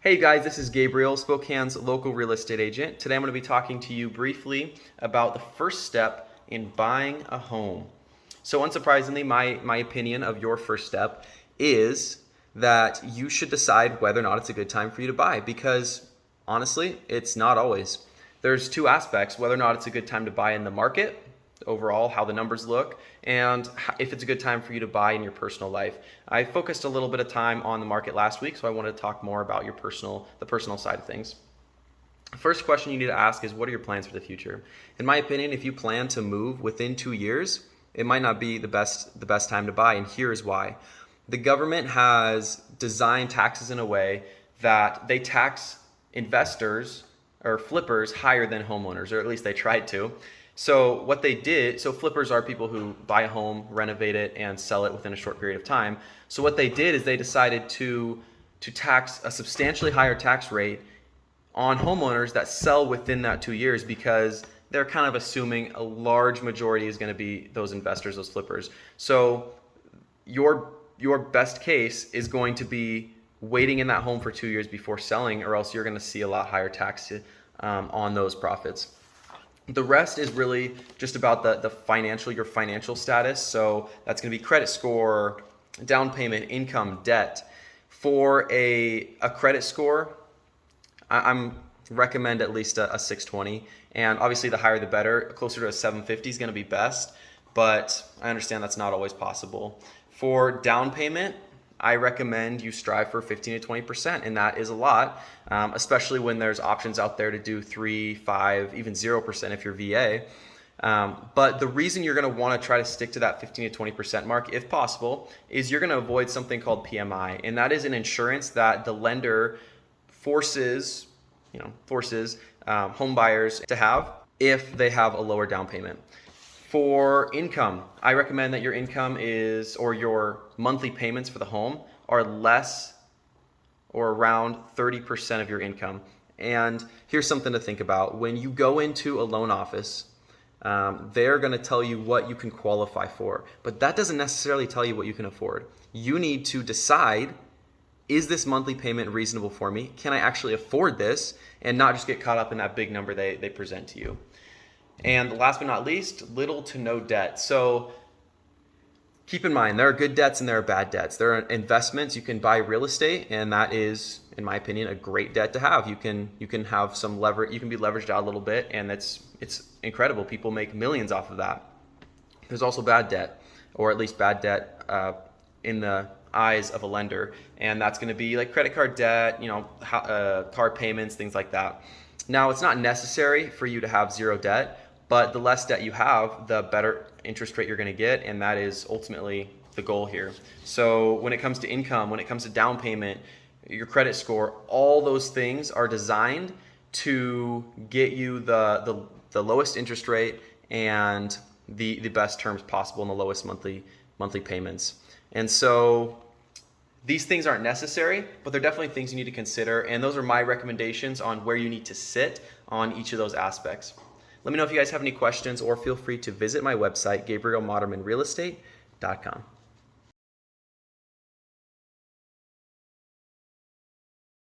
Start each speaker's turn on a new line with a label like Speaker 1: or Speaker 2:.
Speaker 1: Hey guys, this is Gabriel, Spokane's local real estate agent. Today I'm going to be talking to you briefly about the first step in buying a home. So unsurprisingly, my opinion of your first step is that you should decide whether or not it's a good time for you to buy, because honestly, it's not always. There's two aspects: whether or not it's a good time to buy in the market, overall, how the numbers look, and if it's a good time for you to buy in your personal life. I focused a little bit of time on the market last week, so I wanted to talk more about the personal side of things. First question you need to ask is, what are your plans for the future? In my opinion, if you plan to move within 2 years, it might not be the best time to buy, and here's why. The government has designed taxes in a way that they tax investors or flippers higher than homeowners, or at least they tried to. So what they did, so flippers are people who buy a home, renovate it, and sell it within a short period of time. So what they did is they decided to tax a substantially higher tax rate on homeowners that sell within that 2 years, because they're kind of assuming a large majority is going to be those investors, those flippers. So your best case is going to be waiting in that home for 2 years before selling, or else you're going to see a lot higher tax on those profits. The rest is really just about your financial status. So that's going to be credit score, down payment, income, debt. For a credit score, I'm recommend at least a 620, and obviously the higher the better. Closer to a 750 is going to be best, but I understand that's not always possible. For down payment, I recommend you strive for 15 to 20%, and that is a lot, especially when there's options out there to do 3, 5, even 0% if you're VA. But the reason you're going to want to try to stick to that 15 to 20% mark, if possible, is you're going to avoid something called PMI, and that is an insurance that the lender forces home buyers to have if they have a lower down payment. For income, I recommend that your income or your monthly payments for the home are less or around 30% of your income. And here's something to think about. When you go into a loan office, they're going to tell you what you can qualify for, but that doesn't necessarily tell you what you can afford. You need to decide, is this monthly payment reasonable for me? Can I actually afford this? And not just get caught up in that big number they present to you. And last but not least, little to no debt. So keep in mind, there are good debts and there are bad debts. There are investments. You can buy real estate, and that is, in my opinion, a great debt to have. You can have some leverage. You can be leveraged out a little bit, and it's incredible. People make millions off of that. There's also bad debt, or at least bad debt in the eyes of a lender, and that's going to be like credit card debt, car payments, things like that. Now, it's not necessary for you to have zero debt, but the less debt you have, the better interest rate you're going to get, and that is ultimately the goal here. So when it comes to income, when it comes to down payment, your credit score, all those things are designed to get you the lowest interest rate and the best terms possible and the lowest monthly payments. And so these things aren't necessary, but they're definitely things you need to consider, and those are my recommendations on where you need to sit on each of those aspects. Let me know if you guys have any questions, or feel free to visit my website, GabrielModermanRealestate.com.